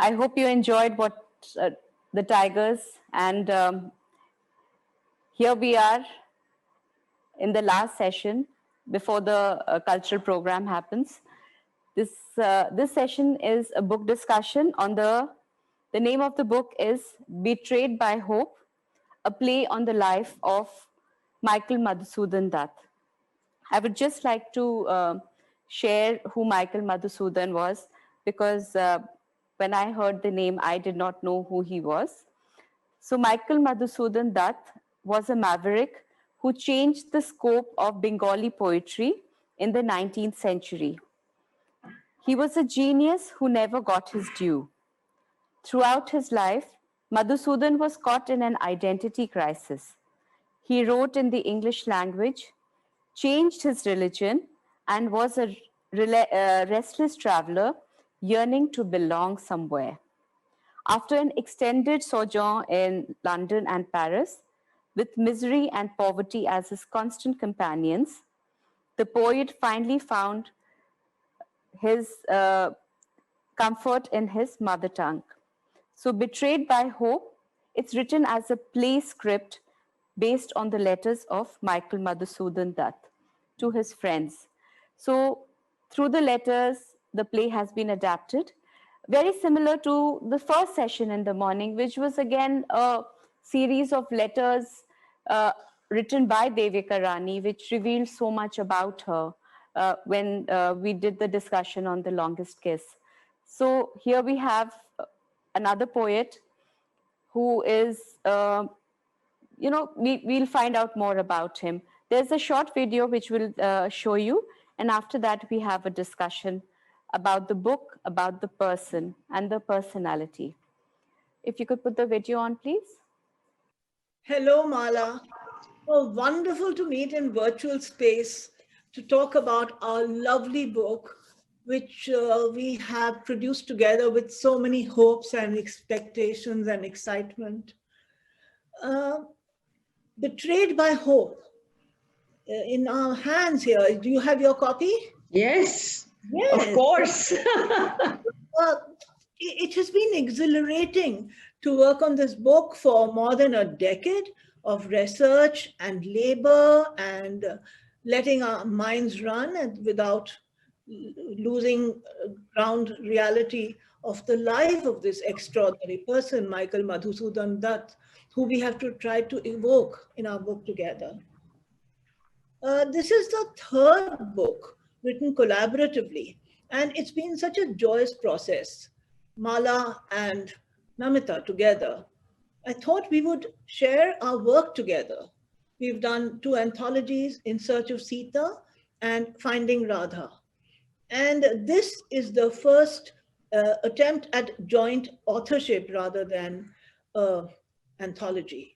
I hope you enjoyed what the Tigers, and here we are in the last session before the cultural program happens. This session is a book discussion on the name of the book is Betrayed by Hope, a play on the life of Michael Madhusudan Dutt. I would just like to share who Michael Madhusudan was, because when I heard the name, I did not know who he was. So Michael Madhusudan Dutt was a maverick who changed the scope of Bengali poetry in the 19th century. He was a genius who never got his due. Throughout his life, Madhusudan was caught in an identity crisis. He wrote in the English language, changed his religion, and was a restless traveler yearning to belong somewhere. After an extended sojourn in London and Paris, with misery and poverty as his constant companions, the poet finally found his comfort in his mother tongue. So, Betrayed by Hope, it's written as a play script based on the letters of Michael Madhusudan Dutt to his friends. So, through the letters, the play has been adapted, very similar to the first session in the morning, which was again a series of letters written by Devika Rani, which revealed so much about her when we did the discussion on The Longest Kiss. So here we have another poet who is, we'll find out more about him. There's a short video which will show you, and after that we have a discussion about the book, about the person and the personality. If you could put the video on, please. Hello, Mala. Oh, wonderful to meet in virtual space to talk about our lovely book, which we have produced together with so many hopes and expectations and excitement. Betrayed by Hope. In our hands here, do you have your copy? Yes, of course. It has been exhilarating to work on this book for more than a decade of research and labor and letting our minds run and without losing ground reality of the life of this extraordinary person, Michael Madhusudan Dutt, who we have to try to evoke in our book together. This is the third book written collaboratively, and it's been such a joyous process. Mala and Namita together. I thought we would share our work together. We've done 2 anthologies, In Search of Sita and Finding Radha. And this is the first attempt at joint authorship rather than anthology.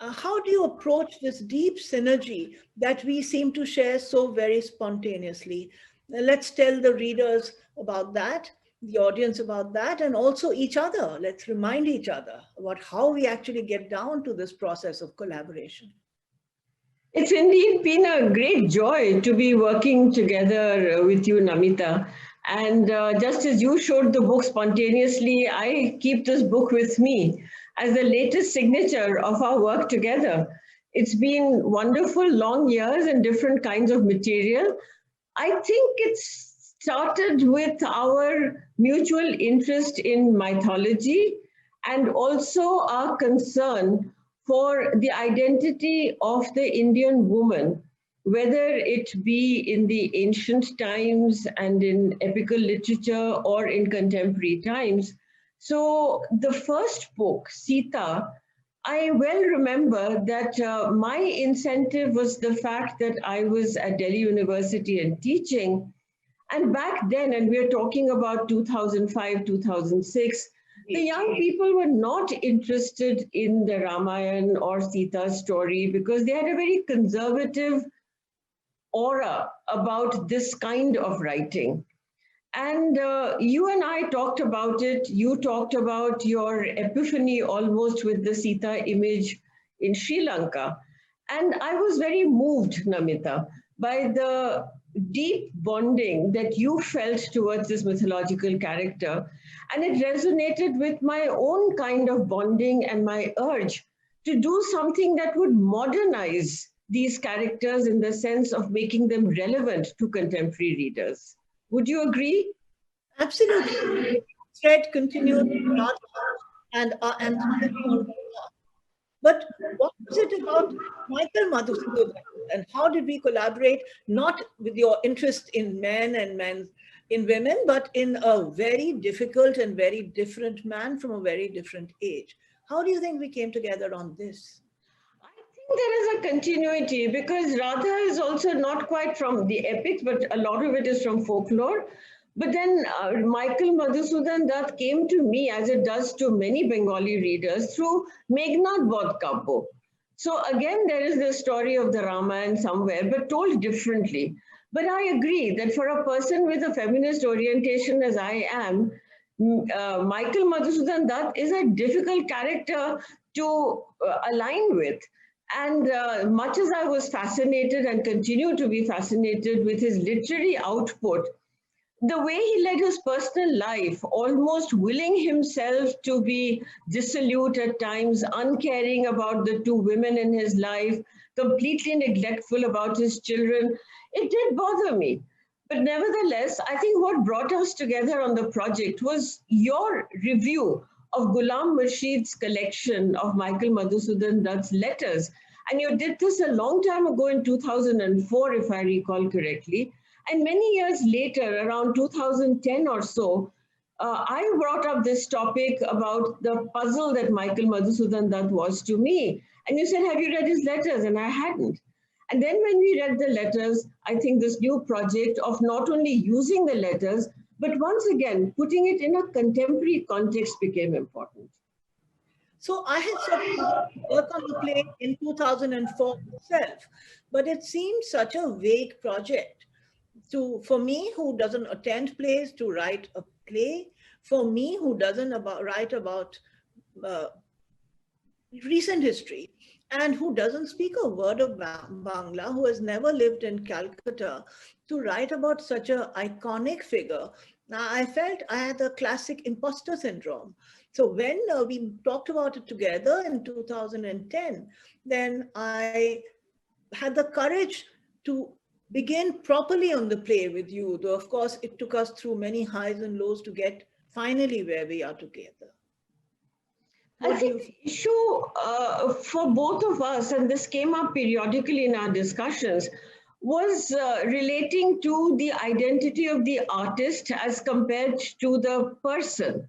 How do you approach this deep synergy that we seem to share so very spontaneously? Let's tell the readers about that, the audience about that, and also each other. Let's remind each other about how we actually get down to this process of collaboration. It's indeed been a great joy to be working together with you, Namita. And just as you showed the book spontaneously, I keep this book with me as the latest signature of our work together. It's been wonderful, long years and different kinds of material. I think it started with our mutual interest in mythology and also our concern for the identity of the Indian woman, whether it be in the ancient times and in epical literature or in contemporary times. So the first book, Sita, I well remember that my incentive was the fact that I was at Delhi University and teaching. And back then, and we're talking about 2005, 2006, the young people were not interested in the Ramayana or Sita's story because they had a very conservative aura about this kind of writing. And you and I talked about it. You talked about your epiphany almost with the Sita image in Sri Lanka. And I was very moved, Namita, by the deep bonding that you felt towards this mythological character. And it resonated with my own kind of bonding and my urge to do something that would modernize these characters in the sense of making them relevant to contemporary readers. Would you agree? Absolutely. The thread continues and but what was it about Michael Madhusudan and how did we collaborate, not with your interest in men and men in women, but in a very difficult and very different man from a very different age? How do you think we came together on this? I think there is a continuity because Radha is also not quite from the epics, but a lot of it is from folklore. But then Michael Madhusudan Dutt came to me, as it does to many Bengali readers, through Meghnad Bodh Kabbo. So again, there is the story of the Ramayana somewhere, but told differently. But I agree that for a person with a feminist orientation as I am, Michael Madhusudan Dutt is a difficult character to align with. And much as I was fascinated and continue to be fascinated with his literary output, the way he led his personal life, almost willing himself to be dissolute at times, uncaring about the two women in his life, completely neglectful about his children, it did bother me. But nevertheless, I think what brought us together on the project was your review of Ghulam Murshid's collection of Michael Madhusudan Dutt's letters. And you did this a long time ago in 2004, if I recall correctly. And many years later, around 2010 or so, I brought up this topic about the puzzle that Michael Madhusudan Dutt was to me. And you said, have you read his letters? And I hadn't. And then when we read the letters, I think this new project of not only using the letters, but once again, putting it in a contemporary context became important. So I had sort of work on the play in 2004 itself, but it seemed such a vague project. For me, who doesn't attend plays, to write a play, for me, who doesn't write about recent history, and who doesn't speak a word of Bangla, who has never lived in Calcutta, to write about such an iconic figure. Now, I felt I had a classic imposter syndrome. So when we talked about it together in 2010, then I had the courage to begin properly on the play with you, though of course it took us through many highs and lows to get finally where we are together. I think the issue for both of us, and this came up periodically in our discussions, was relating to the identity of the artist as compared to the person.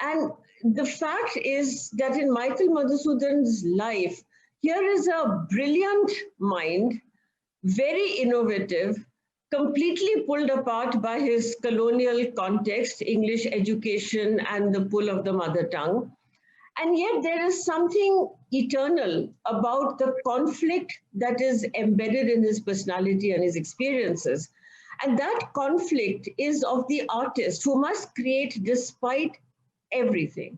And the fact is that in Michael Madhusudan's life, here is a brilliant mind, very innovative, completely pulled apart by his colonial context, English education, and the pull of the mother tongue. And yet there is something eternal about the conflict that is embedded in his personality and his experiences. And that conflict is of the artist who must create despite everything.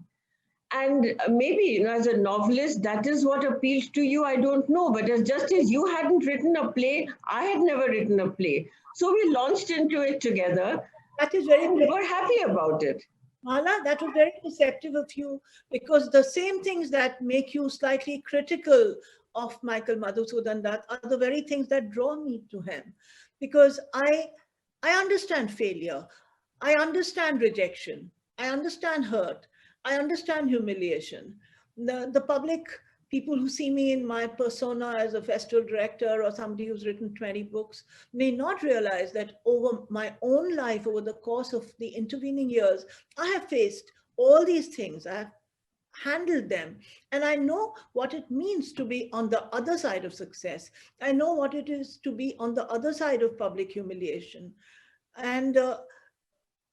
And maybe, as a novelist, that is what appealed to you, I don't know. But just as you hadn't written a play, I had never written a play. So we launched into it together. That is very, we were happy about it. Mala, that was very perceptive of you, because the same things that make you slightly critical of Michael Madhusudan Dutt are the very things that draw me to him. Because I understand failure. I understand rejection. I understand hurt. I understand humiliation. The public, people who see me in my persona as a festival director or somebody who's written 20 books, may not realize that over my own life, over the course of the intervening years, I have faced all these things. I have handled them. And I know what it means to be on the other side of success. I know what it is to be on the other side of public humiliation. And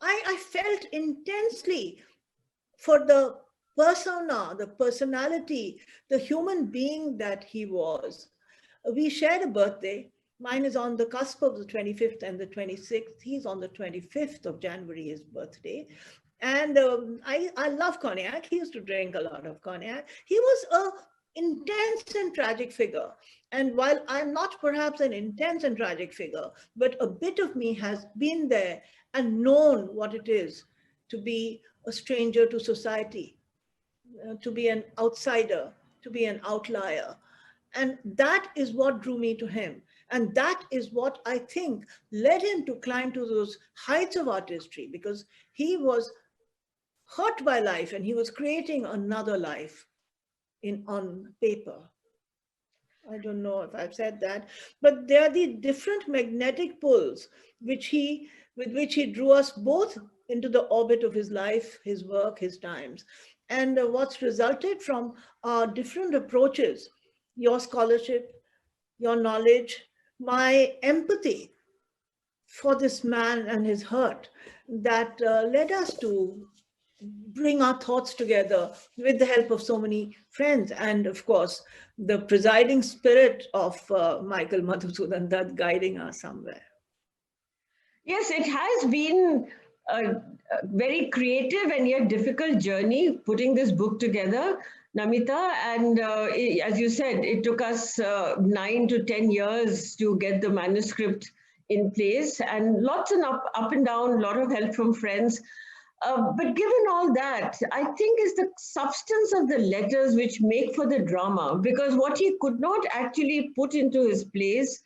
I felt intensely for the persona, the personality, the human being that he was. We shared a birthday. Mine is on the cusp of the 25th and the 26th. He's on the 25th of January, his birthday. And I love cognac. He used to drink a lot of cognac. He was intense and tragic figure. And while I'm not perhaps an intense and tragic figure, but a bit of me has been there and known what it is to be a stranger to society, to be an outsider, to be an outlier. And that is what drew me to him. And that is what I think led him to climb to those heights of artistry, because he was hurt by life and he was creating another life on paper. I don't know if I've said that, but there are the different magnetic pulls with which he drew us both into the orbit of his life, his work, his times. And what's resulted from our different approaches, your scholarship, your knowledge, my empathy for this man and his hurt, that led us to bring our thoughts together with the help of so many friends. And of course, the presiding spirit of Michael Madhusudan Dutt guiding us somewhere. Yes, it has been a very creative and yet difficult journey putting this book together, Namita. And as you said, it took us 9 to 10 years to get the manuscript in place, and lots and up and down, a lot of help from friends. But given all that, I think is the substance of the letters which make for the drama, because what he could not actually put into his plays,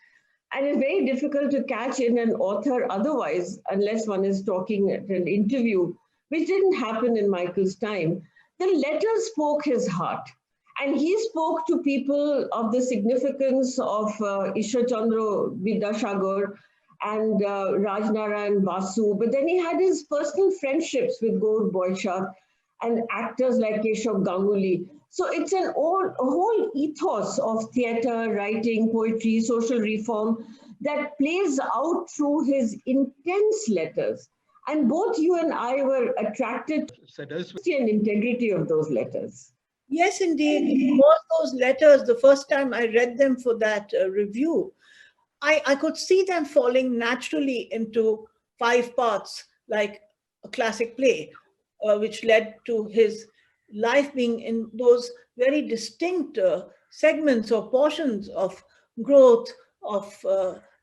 and it's very difficult to catch in an author otherwise, unless one is talking at an interview, which didn't happen in Michael's time. The letters spoke his heart. And he spoke to people of the significance of Ishwar Chandra Vidyasagar and Rajnarayan Basu. But then he had his personal friendships with Gaur Boysha and actors like Keshav Ganguly. So it's a whole ethos of theatre, writing, poetry, social reform that plays out through his intense letters. And both you and I were attracted to the integrity of those letters. Yes, indeed. Both those letters, the first time I read them for that review, I could see them falling naturally into 5 parts, like a classic play, which led to his life being in those very distinct segments or portions of growth, of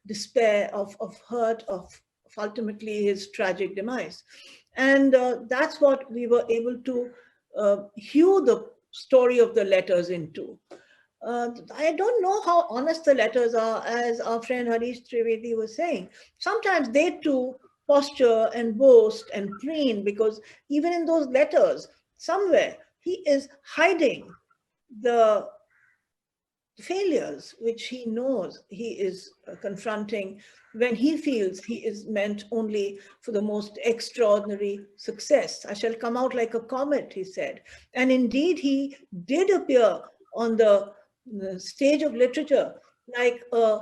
despair, of hurt, of ultimately his tragic demise. And that's what we were able to hew the story of the letters into. I don't know how honest the letters are, as our friend Harish Trivedi was saying. Sometimes they too posture and boast and preen, because even in those letters, somewhere he is hiding the failures which he knows he is confronting when he feels he is meant only for the most extraordinary success. I shall come out like a comet, he said. And indeed, he did appear on the stage of literature like a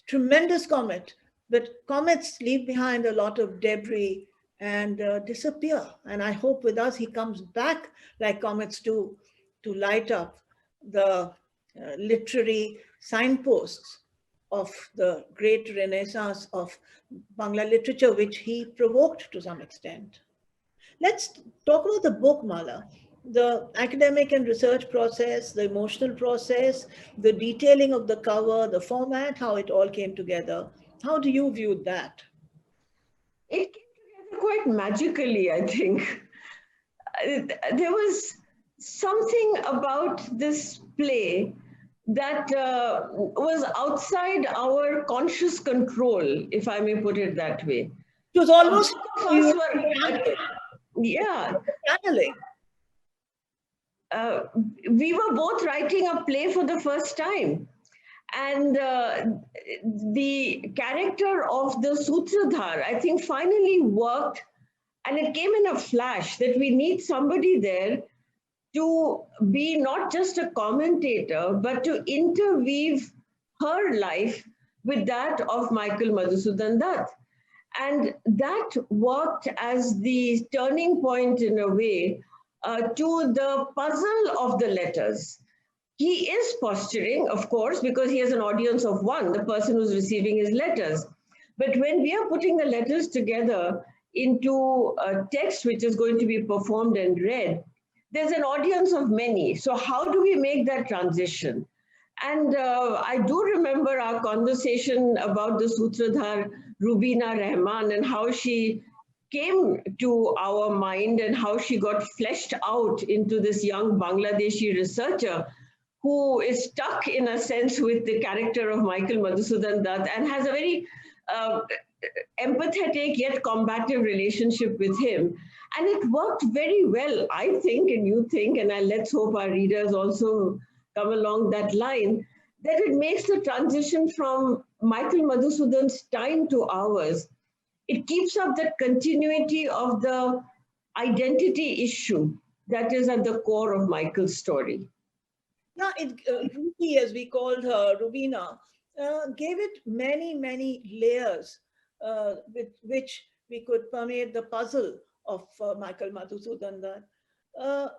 tremendous comet, but comets leave behind a lot of debris and disappear. And I hope with us he comes back like comets do, to light up the literary signposts of the great renaissance of Bangla literature, which he provoked to some extent. Let's talk about the book, Mala. The academic and research process, the emotional process, the detailing of the cover, the format, how it all came together. How do you view that? It came together quite magically, I think. There was something about this play that was outside our conscious control, if I may put it that way. It was almost channeling. We were both writing a play for the first time. And the character of the Sutradhar, I think, finally worked. And it came in a flash that we need somebody there to be not just a commentator, but to interweave her life with that of Michael Madhusudan Dutt. And that worked as the turning point, in a way, to the puzzle of the letters. He is posturing, of course, because he has an audience of one, the person who's receiving his letters. But when we are putting the letters together into a text which is going to be performed and read, there's an audience of many. So how do we make that transition? And I do remember our conversation about the Sutradhar Rubina Rahman and how she came to our mind and how she got fleshed out into this young Bangladeshi researcher who is stuck in a sense with the character of Michael Madhusudan Dutt and has a very uh, empathetic yet combative relationship with him. And it worked very well, I think, and you think, and let's hope our readers also come along that line, that it makes the transition from Michael Madhusudan's time to ours. It keeps up that continuity of the identity issue that is at the core of Michael's story. Yeah, Ruby, as we called her, Rubina, gave it many, many layers with which we could permeate the puzzle of Michael Madhusudan Dutt.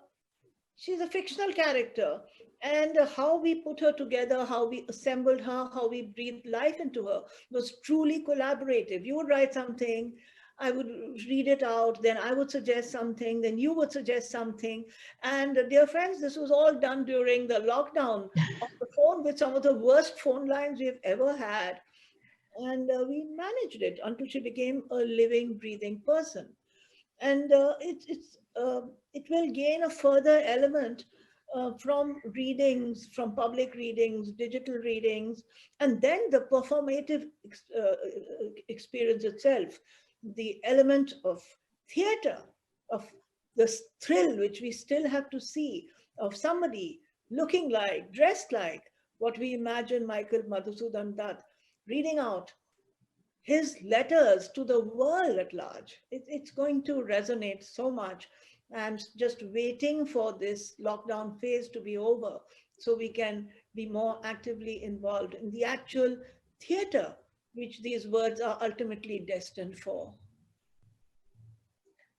She's a fictional character, and how we put her together, how we assembled her, how we breathed life into her was truly collaborative. You would write something, I would read it out, then I would suggest something, then you would suggest something. And dear friends, this was all done during the lockdown on the phone with some of the worst phone lines we've ever had. And we managed it until she became a living, breathing person. And it will gain a further element from readings, from public readings, digital readings, and then the performative experience itself, the element of theater, of the thrill which we still have to see, of somebody looking like, dressed like what we imagine Michael Madhusudan Dutt reading out his letters to the world at large. It's going to resonate so much. I'm just waiting for this lockdown phase to be over so we can be more actively involved in the actual theater, which these words are ultimately destined for.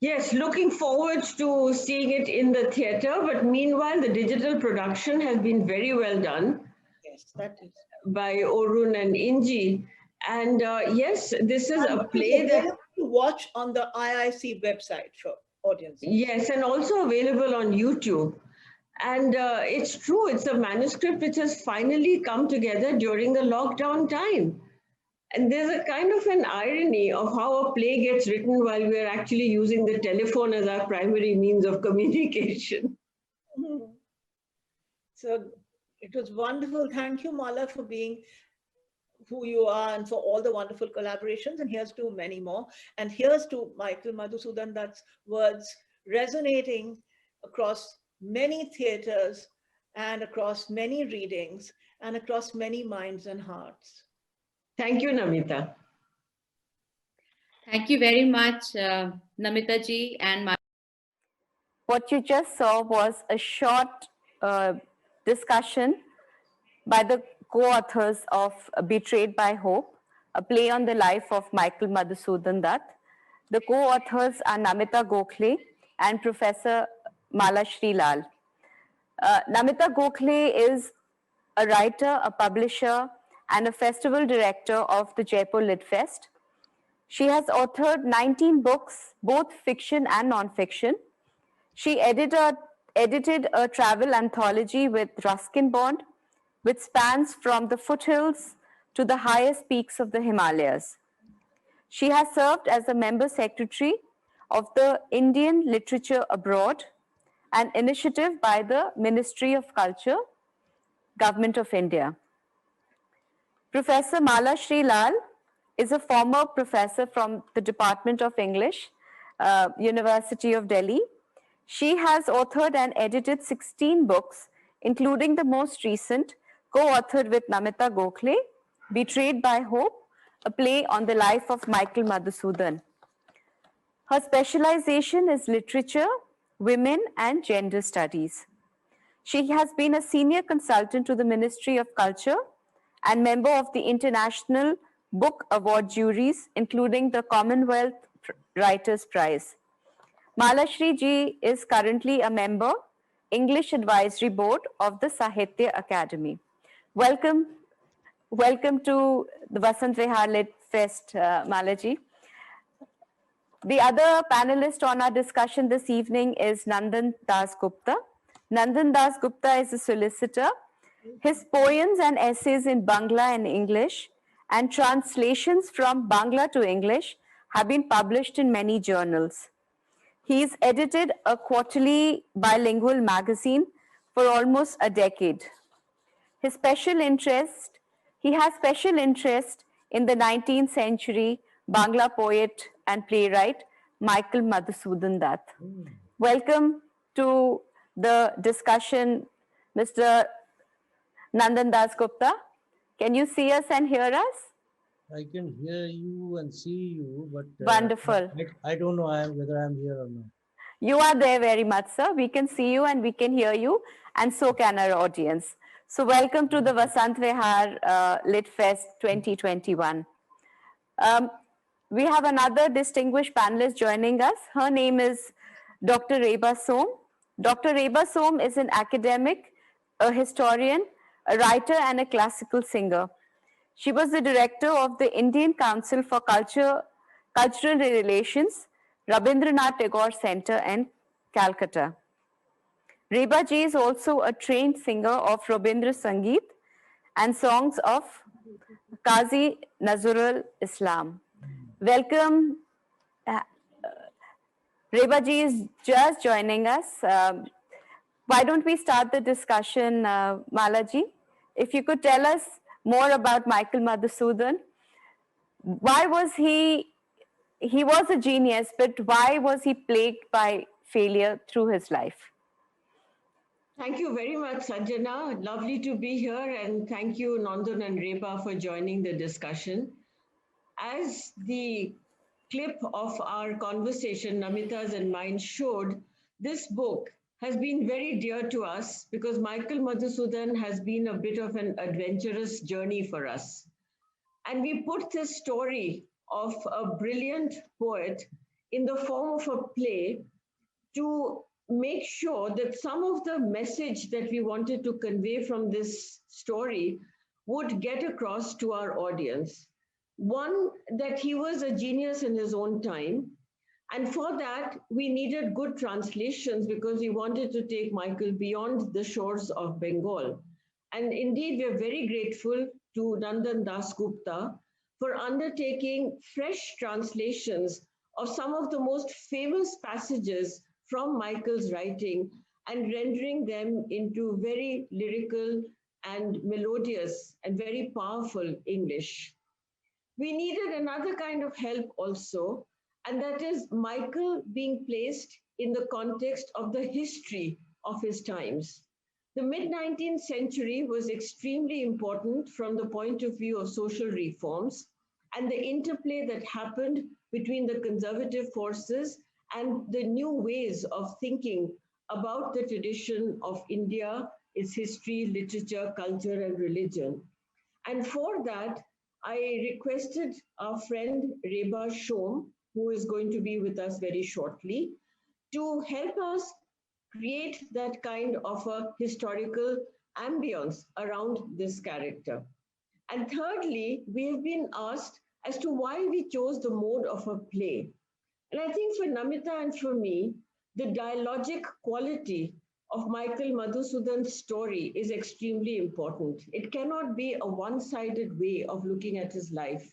Yes, looking forward to seeing it in the theater, but meanwhile, the digital production has been very well done. Yes, that is. By Orun and Inji. And yes, this is a play that to watch on the IIC website for audiences. Yes, and also available on YouTube. And it's true, it's a manuscript which has finally come together during the lockdown time. And there's a kind of an irony of how a play gets written while we're actually using the telephone as our primary means of communication. Mm-hmm. So it was wonderful. Thank you, Mala, for being who you are and for all the wonderful collaborations. And here's to many more. And here's to Michael Madhusudan Dutt's words resonating across many theaters and across many readings and across many minds and hearts. Thank you, Namita. Thank you very much, Namita ji and What you just saw was a short discussion by the co-authors of Betrayed by Hope, a play on the life of Michael Madhusudan Dutt. The co-authors are Namita Gokhale and Professor Malashri Lal. Namita Gokhale is a writer, a publisher, and a festival director of the Jaipur Litfest. She has authored 19 books, both fiction and non-fiction. She edited a travel anthology with Ruskin Bond, which spans from the foothills to the highest peaks of the Himalayas. She has served as a member secretary of the Indian Literature Abroad, an initiative by the Ministry of Culture, Government of India. Professor Malashri Lal is a former professor from the Department of English, University of Delhi. She has authored and edited 16 books, including the most recent, co-authored with Namita Gokhale, Betrayed by Hope, a play on the life of Michael Madhusudan. Her specialization is literature, women, and gender studies. She has been a senior consultant to the Ministry of Culture and member of the International Book Award juries, including the Commonwealth Writers' Prize. Malashri ji is currently a member, English Advisory Board of the Sahitya Academy. Welcome to the Vasant Vihar Litfest, Malaji. The other panelist on our discussion this evening is Nandan Dasgupta. Nandan Dasgupta is a solicitor. His poems and essays in Bangla and English and translations from Bangla to English have been published in many journals. He's edited a quarterly bilingual magazine for almost a decade. His special interest, he has special interest in the 19th century Bangla poet and playwright Michael Madhusudan Dutt. Welcome to the discussion, Mr. Nandan Dasgupta. Can you see us and hear us? I can hear you and see you, but Wonderful. I don't know whether I'm here or not. You are there very much, sir. We can see you and we can hear you, and so can our audience. So welcome to the Vasant Vihar Litfest 2021. We have another distinguished panelist joining us. Her name is Dr. Reba Som. Dr. Reba Som is an academic, a historian, a writer, and a classical singer. She was the director of the Indian Council for Cultural Relations, Rabindranath Tagore Center in Calcutta. Reba ji is also a trained singer of Rabindra Sangeet and songs of Qazi Nazrul Islam. Welcome. Reba ji is just joining us. Why don't we start the discussion, Malaji? If you could tell us more about Michael Madhusudan. Why was he was a genius, but why was he plagued by failure through his life? Thank you very much, Sanjana. Lovely to be here, and thank you, Nandan and Reba, for joining the discussion. As the clip of our conversation, Namita's and mine, showed, this book has been very dear to us because Michael Madhusudan has been a bit of an adventurous journey for us. And we put this story of a brilliant poet in the form of a play to make sure that some of the message that we wanted to convey from this story would get across to our audience. One, that he was a genius in his own time. And for that, we needed good translations because we wanted to take Michael beyond the shores of Bengal. And indeed, we are very grateful to Nandan Dasgupta for undertaking fresh translations of some of the most famous passages from Michael's writing and rendering them into very lyrical and melodious and very powerful English. We needed another kind of help also, and that is Michael being placed in the context of the history of his times. The mid-19th century was extremely important from the point of view of social reforms and the interplay that happened between the conservative forces and the new ways of thinking about the tradition of India, its history, literature, culture, and religion. And for that, I requested our friend Reba Som, who is going to be with us very shortly, to help us create that kind of a historical ambience around this character. And thirdly, we have been asked as to why we chose the mode of a play. And I think for Namita and for me, the dialogic quality of Michael Madhusudan's story is extremely important. It cannot be a one-sided way of looking at his life.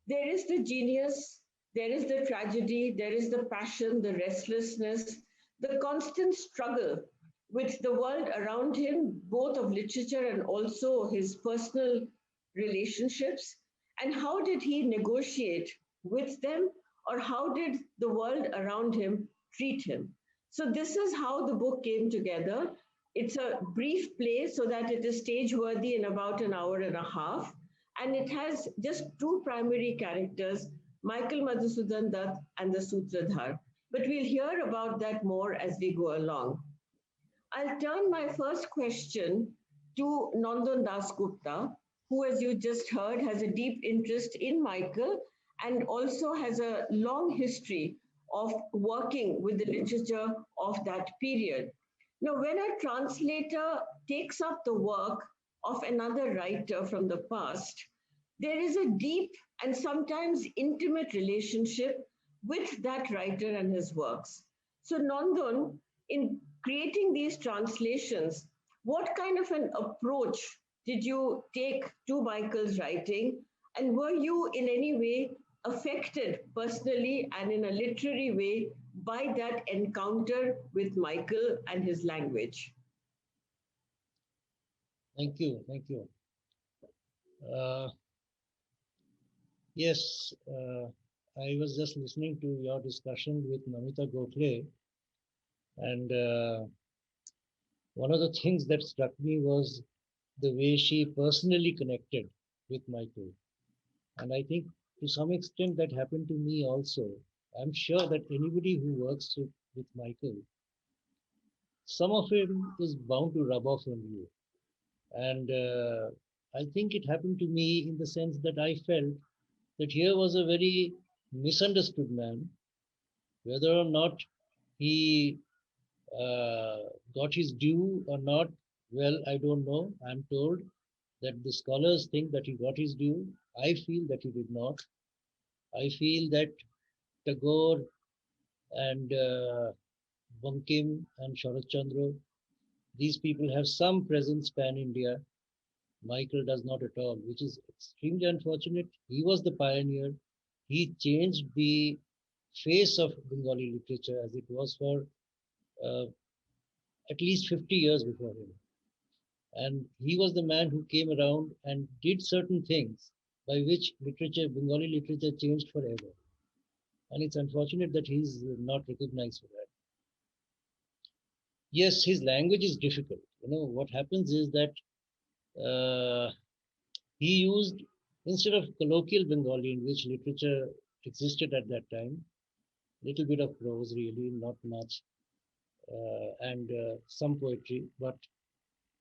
There is the genius, there is the tragedy, there is the passion, the restlessness, the constant struggle with the world around him, both of literature and also his personal relationships. And how did he negotiate with them, or how did the world around him treat him? So this is how the book came together. It's a brief play so that it is stage worthy in about an hour and a half. And it has just two primary characters, Michael Madhusudan Dutt and the Sutradhar. But we'll hear about that more as we go along. I'll turn my first question to Nandan Dasgupta, who, as you just heard, has a deep interest in Michael and also has a long history of working with the literature of that period. Now, when a translator takes up the work of another writer from the past, there is a deep and sometimes intimate relationship with that writer and his works. So, Nandan, in creating these translations, what kind of an approach did you take to Michael's writing? And were you in any way affected personally and in a literary way by that encounter with Michael and his language? Thank you. Thank you. Uh, yes, I was just listening to your discussion with Namita Gokhale, and one of the things that struck me was the way she personally connected with Michael. And I think to some extent that happened to me also. I'm sure that anybody who works with Michael, some of him is bound to rub off on you. And I think it happened to me in the sense that I felt that here was a very misunderstood man, whether or not he got his due or not. Well, I don't know. I'm told that the scholars think that he got his due. I feel that he did not. I feel that Tagore and Bankim and Sharat Chandra, these people have some presence pan India. Michael does not at all, which is extremely unfortunate. He was the pioneer. He changed the face of Bengali literature as it was for uh, at least 50 years before him. And he was the man who came around and did certain things by which literature, Bengali literature changed forever. And it's unfortunate that he's not recognized for that. Yes, his language is difficult. What happens is that uh, he used, instead of colloquial Bengali, in which literature existed at that time, little bit of prose, really, not much, and some poetry, but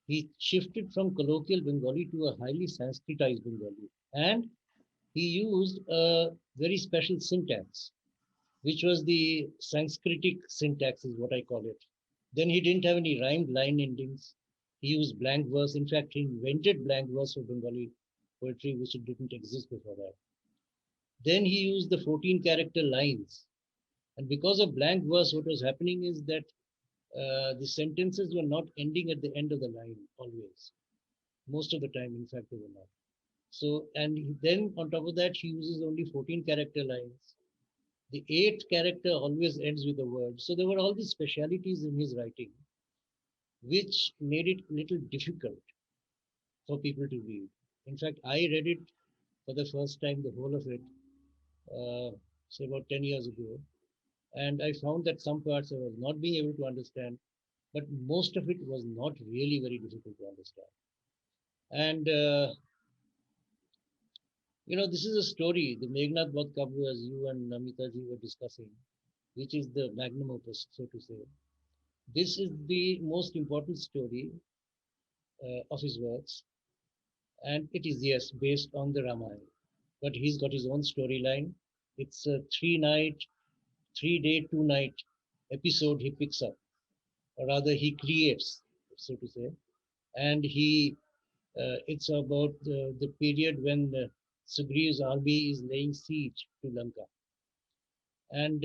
he shifted from colloquial Bengali to a highly Sanskritized Bengali. And he used a very special syntax, which was the Sanskritic syntax, is what I call it. Then he didn't have any rhymed line endings. He used blank verse. In fact, he invented blank verse for Bengali poetry, which didn't exist before that. Then he used the 14 character lines. And because of blank verse, what was happening is that the sentences were not ending at the end of the line always. Most of the time, in fact, they were not. So, and then on top of that, he uses only 14 character lines. The eighth character always ends with a word. So there were all these specialities in his writing, which made it a little difficult for people to read. In fact, I read it for the first time, the whole of it, say about 10 years ago. And I found that some parts I was not being able to understand, but most of it was not really very difficult to understand. And, this is a story, the Meghnad Badh Kavu, as you and Namita ji were discussing, which is the magnum opus, so to say. This is the most important story of his works, and it is, yes, based on the Ramayana. But he's got his own storyline. It's a 3-day, 2-night episode he picks up, or rather he creates, so to say. And it's about the period when Sugriva's army is laying siege to Lanka. And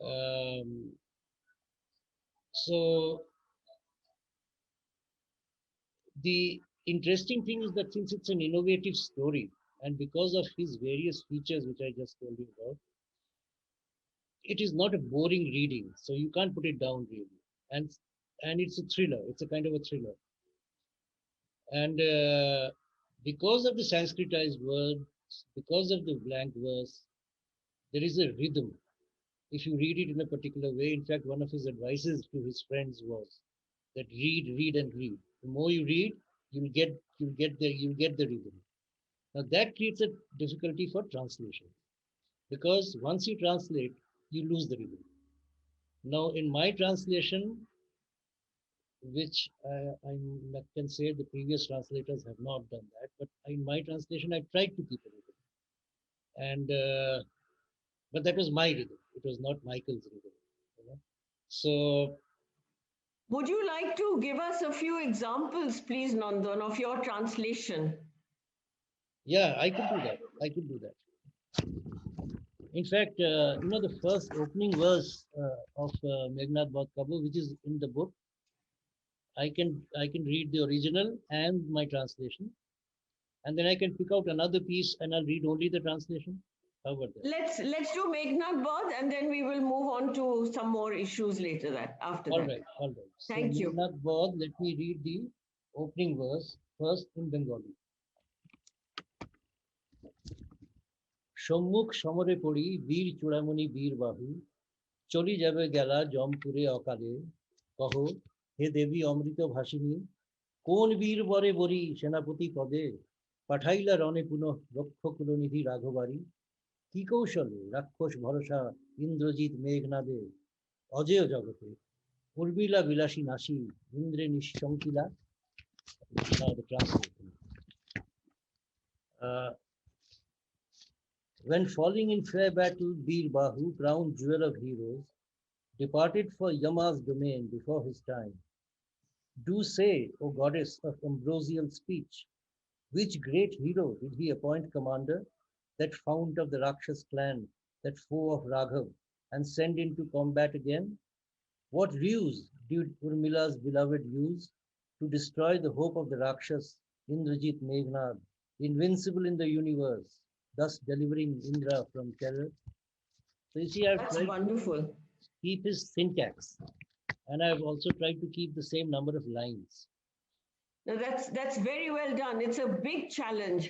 um, so the interesting thing is that since it's an innovative story, and because of his various features, which I just told you about, it is not a boring reading. So you can't put it down really. And it's a thriller. It's a kind of a thriller. And because of the Sanskritized words, because of the blank verse, there is a rhythm. If you read it in a particular way, in fact, one of his advices to his friends was that read, read, and read. The more you read, you'll get the rhythm. Now that creates a difficulty for translation because once you translate, you lose the rhythm. Now in my translation, which I can say the previous translators have not done that, but in my translation, I tried to keep a rhythm, and but that was my rhythm. It was not Michael's rhythm. So Would you like to give us a few examples, please, Nandan, of your translation? yeah, I could do that. In fact, the first opening verse of Meghnad Baut Kabu, which is in the book, I can read the original and my translation, and then I can pick out another piece and I'll read only the translation. How about that? Let's do Meghnad Baut, and then we will move on to some more issues later after All that. right, all right. So Thank you. Meghnad Baut, let me read the opening verse first in Bengali. সম্মুখ সমরে পড়ি বীর চূড়ামণি বীর বাহু চলি যাবে গেলা জমপুরে অকালে কহ হে দেবী অমৃত ভাসিনী কোন বীর বরে বরি সেনাপতি পদে পাঠাইলা রণে পুনঃ রক্ষ কুলনিধি রাঘবারী কি কৌশলে রাক্ষস ভরসা ইন্দ্রজিৎ মেঘনাদে অজেয় জগতে উর্মিলা বিলাসী নাসী ইন্দ্রে নিঃশঙ্কিলা when falling in fair battle, Bir Bahu, crown jewel of heroes, departed for Yama's domain before his time. Do say, O goddess of ambrosial speech, which great hero did he appoint commander, that fount of the Rakshas clan, that foe of Raghav, and send into combat again? What ruse did Urmila's beloved use to destroy the hope of the Rakshas, Indrajit Meghnad, invincible in the universe, thus delivering Indra from terror? So you see, I've That's tried wonderful. to keep his syntax, and I've also tried to keep the same number of lines. No, that's very well done. It's a big challenge.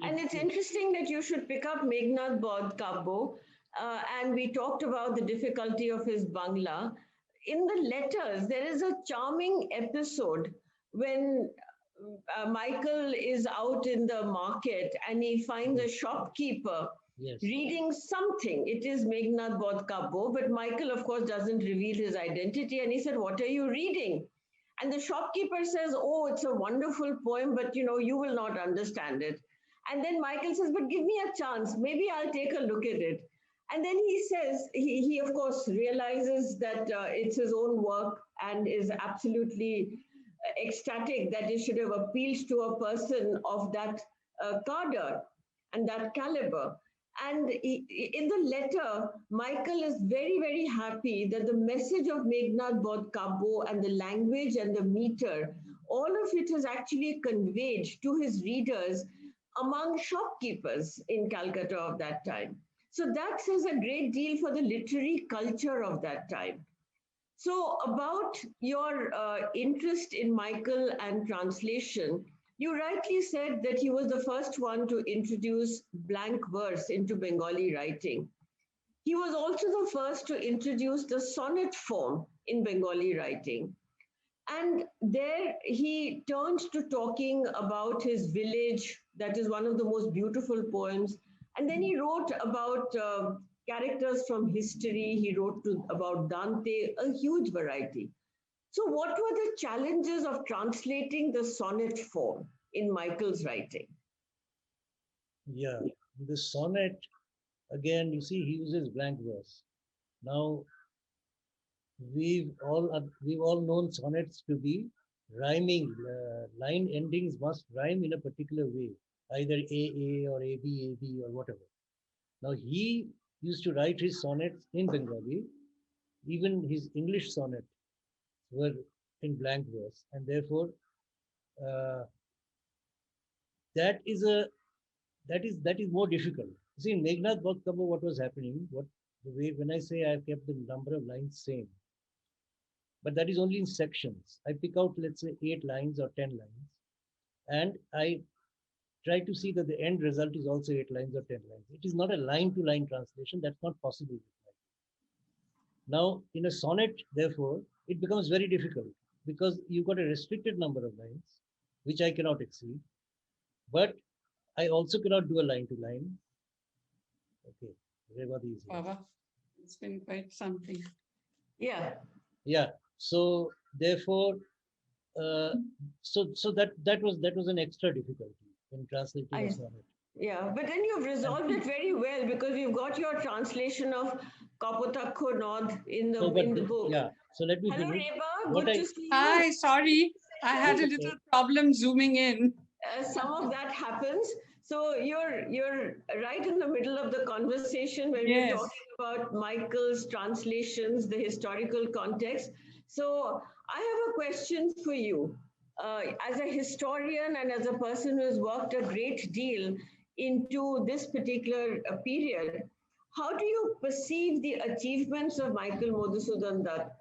And it's interesting that you should pick up Meghnad Baut Kabbo. And we talked about the difficulty of his Bangla. In the letters, there is a charming episode when Michael is out in the market and he finds a shopkeeper Yes. reading something. It is Meghnad Baut Kabbo, but Michael, of course, doesn't reveal his identity. And he said, "What are you reading?" And the shopkeeper says, "Oh, it's a wonderful poem, but you will not understand it." And then Michael says, "But give me a chance. Maybe I'll take a look at it." And then he says, he of course realizes that it's his own work and is absolutely ecstatic that it should have appealed to a person of that cadre and that caliber. And in the letter, Michael is very, very happy that the message of Meghnad Baut Kabbo and the language and the meter, all of it is actually conveyed to his readers among shopkeepers in Calcutta of that time. So that says a great deal for the literary culture of that time. So about your interest in Michael and translation, you rightly said that he was the first one to introduce blank verse into Bengali writing. He was also the first to introduce the sonnet form in Bengali writing. And there he turned to talking about his village. That is one of the most beautiful poems. And then he wrote about characters from history. He wrote about Dante, a huge variety. So what were the challenges of translating the sonnet form in Michael's writing? Yeah, the sonnet, again, you see, he uses blank verse. Now, we've all known sonnets to be rhyming. Line endings must rhyme in a particular way, either AA or AB or whatever. Now, he used to write his sonnets in Bengali. Even his English sonnets were in blank verse, and therefore uh, that is more difficult. You see, in Meghnad Baut Kabbo, what was happening? When I say I've kept the number of lines same, but that is only in sections. I pick out, let's say, 8 lines or 10 lines, and I try to see that the end result is also 8 lines or 10 lines. It is not a line-to-line translation. That's not possible. Now, in a sonnet, therefore, it becomes very difficult because you've got a restricted number of lines, which I cannot exceed, but I also cannot do a line-to-line. Okay, Reba is here. Baba, it's been quite something. Yeah. Yeah. So therefore, so that was an extra difficulty in translating a sonnet. Yeah, but then you've resolved it very well because you've got your translation of Kapotakho Nod in the book. Yeah. So let me Hello, finish. Reba. Good to see you. Hi, sorry. I had a little problem zooming in. Some of that happens. So you're right in the middle of the conversation when we're Yes. talking about Michael's translations, the historical context. So I have a question for you. As a historian and as a person who has worked a great deal into this particular period, how do you perceive the achievements of Michael Madhusudan Dutt?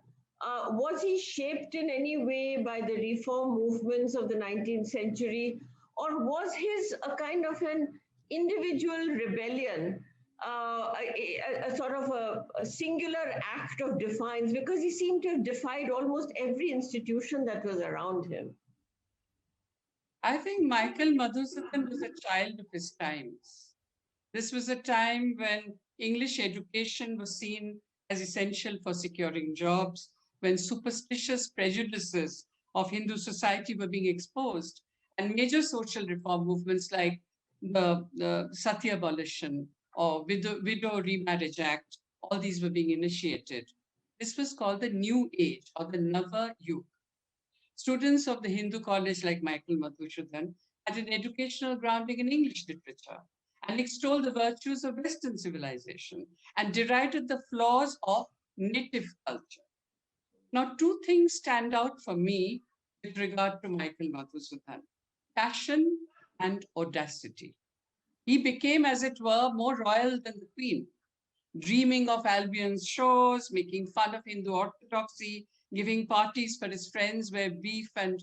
Was he shaped in any way by the reform movements of the 19th century, or was his a kind of an individual rebellion, a sort of a singular act of defiance, because he seemed to have defied almost every institution that was around him? I think Michael Madhusudan was a child of his times. This was a time when English education was seen as essential for securing jobs, when superstitious prejudices of Hindu society were being exposed, and major social reform movements like the Sati abolition or Widow Remarriage Act, all these were being initiated. This was called the New Age or the Nava Yug. Students of the Hindu college like Michael Madhusudan had an educational grounding in English literature and extolled the virtues of Western civilization and derided the flaws of native culture. Now, two things stand out for me with regard to Michael Madhusudan: passion and audacity. He became, as it were, more royal than the queen, dreaming of Albion's shores, making fun of Hindu orthodoxy, giving parties for his friends where beef and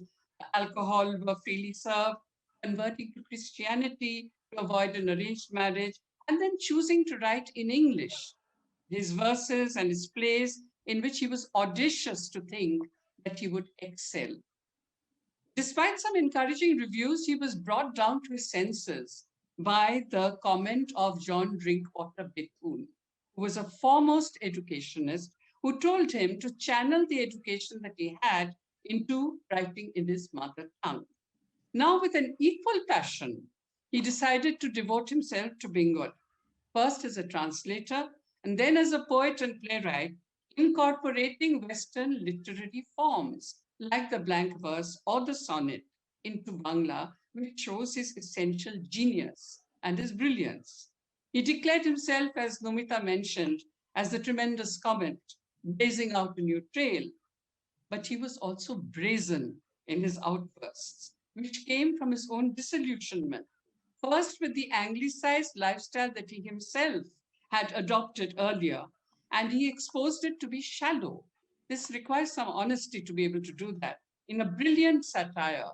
alcohol were freely served, converting to Christianity to avoid an arranged marriage, and then choosing to write in English his verses and his plays in which he was audacious to think that he would excel. Despite some encouraging reviews, he was brought down to his senses by the comment of John Drinkwater Bethune, who was a foremost educationist, who told him to channel the education that he had into writing in his mother tongue. Now, with an equal passion, he decided to devote himself to Bengal, first as a translator and then as a poet and playwright, incorporating Western literary forms like the blank verse or the sonnet into Bangla, which shows his essential genius and his brilliance. He declared himself, as Namita mentioned, as the tremendous comet, blazing out a new trail. But he was also brazen in his outbursts, which came from his own disillusionment. First, with the anglicized lifestyle that he himself had adopted earlier, and he exposed it to be shallow. This requires some honesty to be able to do that in a brilliant satire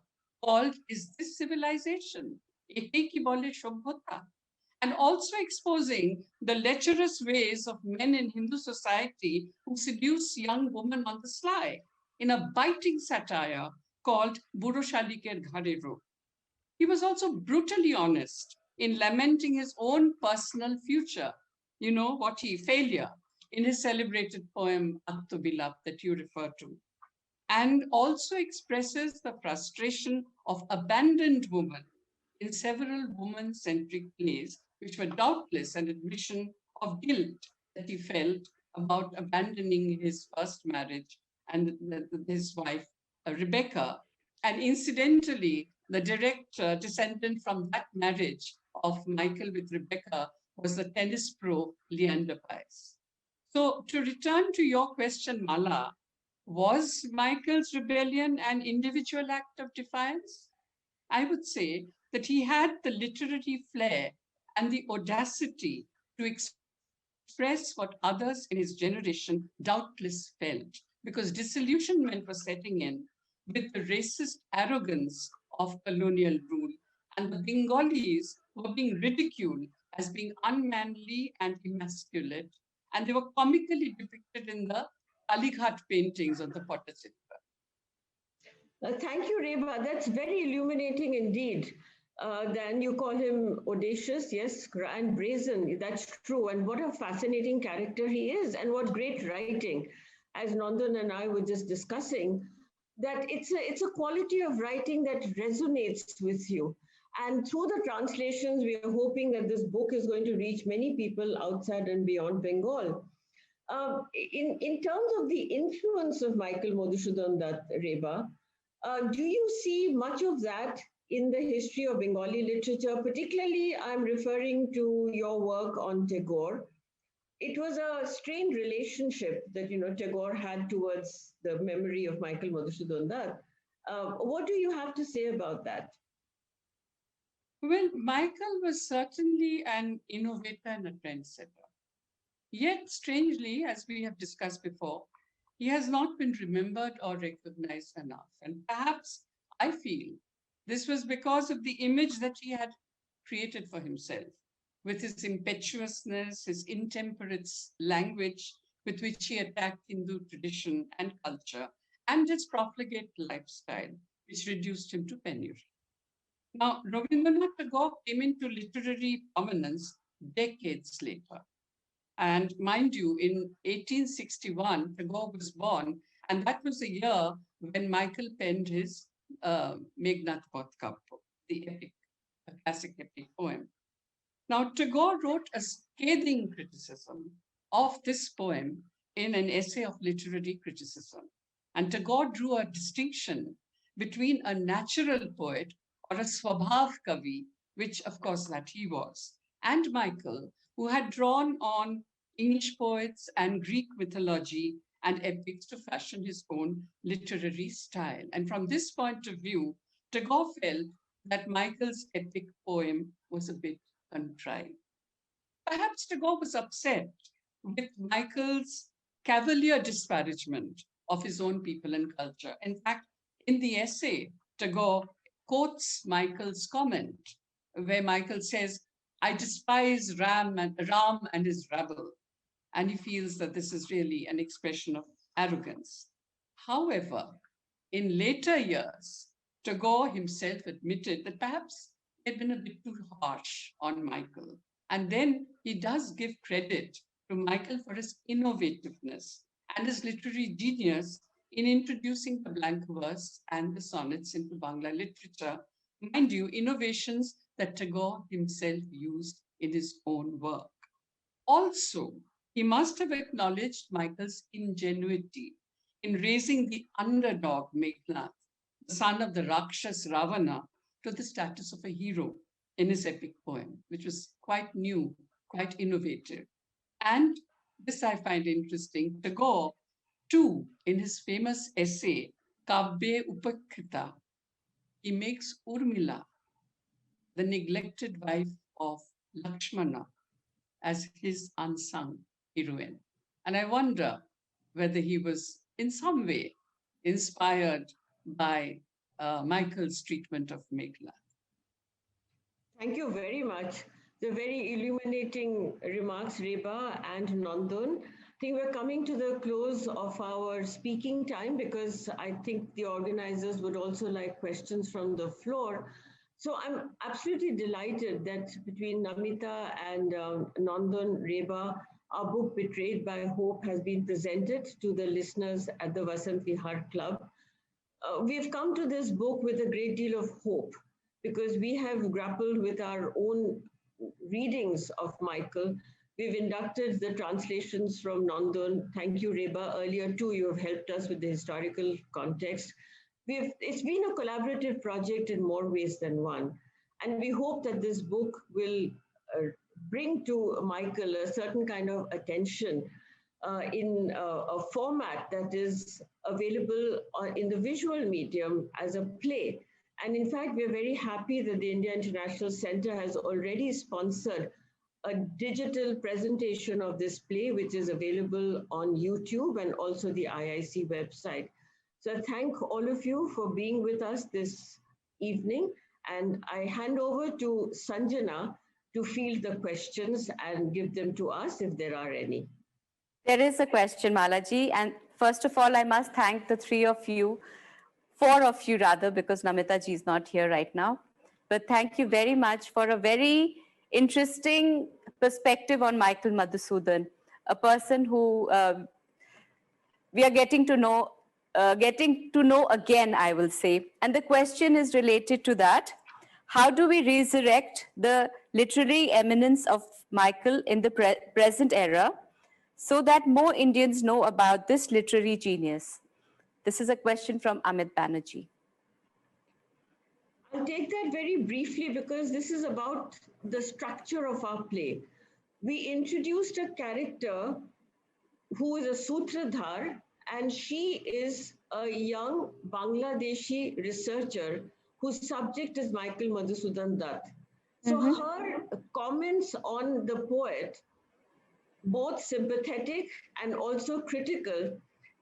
called Is This Civilization? Ehe ki bole Shobhota? And also exposing the lecherous ways of men in Hindu society who seduce young women on the sly in a biting satire called Buro Shaliker Ghare Ro. He was also brutally honest in lamenting his own personal future, failure, in his celebrated poem Attobilap that you refer to, and also expresses the frustration of abandoned women in several woman-centric plays, which were doubtless an admission of guilt that he felt about abandoning his first marriage and his wife, Rebecca. And incidentally, the direct descendant from that marriage of Michael with Rebecca was the tennis pro Leander Paes. So to return to your question, Mala, was Michael's rebellion an individual act of defiance? I would say that he had the literary flair and the audacity to express what others in his generation doubtless felt, because disillusionment was setting in with the racist arrogance of colonial rule, and the Bengalis were being ridiculed as being unmanly and emasculate, and they were comically depicted in the Kalighat paintings of the Potachitra. Thank you, Reba. That's very illuminating indeed. Then you call him audacious, yes, and brazen. That's true. And what a fascinating character he is, and what great writing. As Nandan and I were just discussing, that it's a quality of writing that resonates with you. And through the translations, we are hoping that this book is going to reach many people outside and beyond Bengal. In terms of the influence of Michael Madhusudan Dutt, Reba, do you see much of that in the history of Bengali literature. Particularly, I'm referring to your work on Tagore. It was a strained relationship that Tagore had towards the memory of Michael Madhusudan Dutt. What do you have to say about that? Well, Michael was certainly an innovator and a trendsetter. Yet, strangely, as we have discussed before, he has not been remembered or recognized enough. And perhaps I feel this was because of the image that he had created for himself, with his impetuousness, his intemperate language with which he attacked Hindu tradition and culture, and his profligate lifestyle, which reduced him to penury. Now, Rabindranath Tagore came into literary prominence decades later. And mind you, in 1861, Tagore was born, and that was the year when Michael penned his Meghnad Kapo, the epic, a classic epic poem. Now, Tagore wrote a scathing criticism of this poem in an essay of literary criticism. And Tagore drew a distinction between a natural poet or a Swabhav Kavi, which of course that he was, and Michael, who had drawn on English poets and Greek mythology and epics to fashion his own literary style. And from this point of view, Tagore felt that Michael's epic poem was a bit contrived. Perhaps Tagore was upset with Michael's cavalier disparagement of his own people and culture. In fact, in the essay, Tagore quotes Michael's comment, where Michael says, "I despise Ram and his rabble." And he feels that this is really an expression of arrogance. However, in later years, Tagore himself admitted that perhaps he had been a bit too harsh on Michael. And then he does give credit to Michael for his innovativeness and his literary genius in introducing the blank verse and the sonnets into Bangla literature. Mind you, innovations that Tagore himself used in his own work. Also, he must have acknowledged Michael's ingenuity in raising the underdog Meghnad, the son of the Rakshas Ravana, to the status of a hero in his epic poem, which was quite new, quite innovative. And this I find interesting. Tagore, too, in his famous essay, Kavye Upakrita, he makes Urmila, the neglected wife of Lakshmana, as his unsung heroine. And I wonder whether he was in some way inspired by Michael's treatment of Meghnad. Thank you very much. The very illuminating remarks, Reba and Nandan. I think we're coming to the close of our speaking time because I think the organizers would also like questions from the floor. So I'm absolutely delighted that between Namita and Nandan, Reba, our book Betrayed by Hope has been presented to the listeners at the Vasant Vihar Club. We've come to this book with a great deal of hope because we have grappled with our own readings of Michael. We've inducted the translations from Nandan. Thank you, Reba. Earlier too, you have helped us with the historical context. It's been a collaborative project in more ways than one. And we hope that this book will bring to Michael a certain kind of attention in a format that is available in the visual medium as a play. And in fact, we're very happy that the India International Center has already sponsored a digital presentation of this play, which is available on YouTube and also the IIC website. So I thank all of you for being with us this evening. And I hand over to Sanjana to field the questions and give them to us if there are any. There is a question, Malaji. And first of all, I must thank the three of you, four of you rather, because Namita ji is not here right now. But thank you very much for a very interesting perspective on Michael Madhusudan, a person who we are getting to know again, I will say. And the question is related to that. How do we resurrect the literary eminence of Michael in the present era so that more Indians know about this literary genius? This is a question from Amit Banerjee. I'll take that very briefly because this is about the structure of our play. We introduced a character who is a Sutradhar, and she is a young Bangladeshi researcher whose subject is Michael Madhusudan Dutt. So her comments on the poet, both sympathetic and also critical,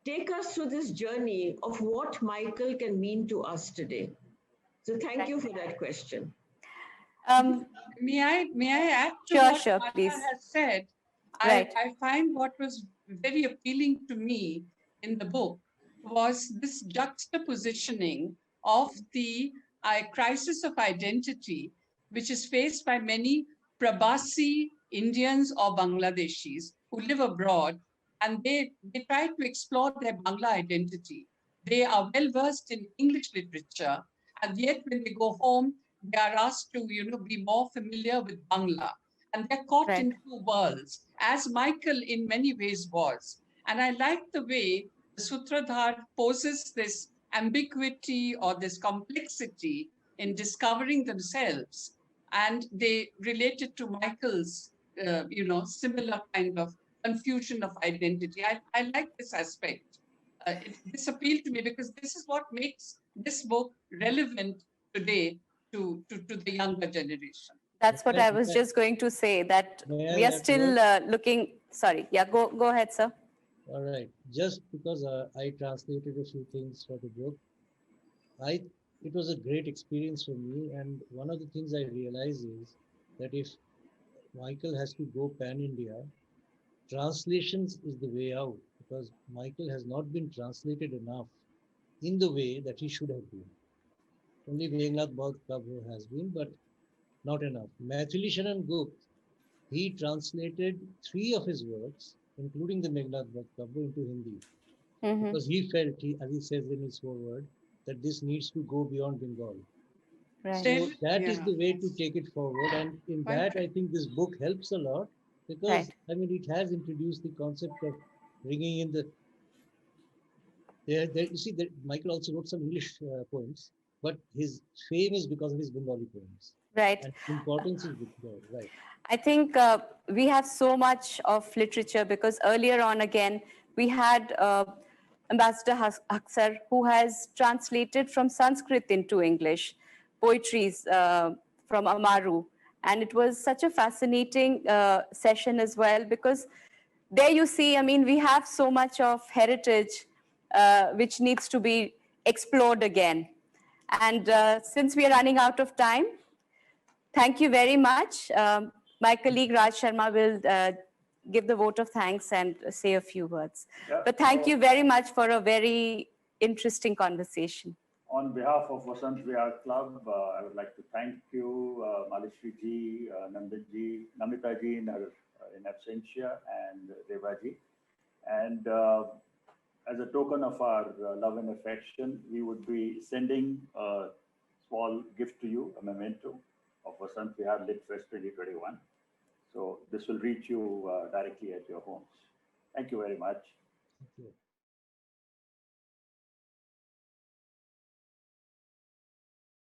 take us through this journey of what Michael can mean to us today. So thank you for that question. May I add to Sure, what sure, Mata please. has said? Right. I find what was very appealing to me in the book was this juxtapositioning of the crisis of identity, which is faced by many Prabasi Indians or Bangladeshis who live abroad, and they try to explore their Bangla identity. They are well versed in English literature, and yet when they go home, they are asked to, be more familiar with Bangla. And they're caught Right. in two worlds, as Michael in many ways was. And I like the way the Sutradhar poses this ambiguity or this complexity in discovering themselves. And they relate it to Michael's, similar kind of confusion of identity. I like this aspect. This appealed to me because this is what makes this book relevant today to the younger generation. That's what I was just going to say, that we are still looking. Sorry. Yeah, go ahead, sir. All right. Just because I translated a few things for the book, it was a great experience for me. And one of the things I realized is that if Michael has to go pan-India, translations is the way out, because Michael has not been translated enough in the way that he should have been. Only Meghnad Baud Kabho has been, but not enough. Maithili Sharan Gupt, he translated 3 of his works, including the Meghnad Baud Kabho, into Hindi. Because he felt, as he says in his foreword, that this needs to go beyond Bengal. Right. So that is the way to take it forward. And in that, I think this book helps a lot because, it has introduced the concept of bringing in you see, that Michael also wrote some English poems, but his fame is because of his Bengali poems. Right. And importance is there, right. I think we have so much of literature because earlier on again, we had Ambassador Akhsar, who has translated from Sanskrit into English, poetries from Amaru. And it was such a fascinating session as well, because there you see, we have so much of heritage which needs to be explored again. And since we are running out of time, thank you very much. My colleague Raj Sharma will give the vote of thanks and say a few words. Yeah, but thank you very much for a very interesting conversation. On behalf of Vasant Vihar Club, I would like to thank you, Malashri ji, Nandan ji, Namita ji in absentia, and Reba ji. And as a token of our love and affection, we would be sending a small gift to you, a memento of Vasant Vihar Litfest 2021. So this will reach you directly at your homes. Thank you very much. Thank you.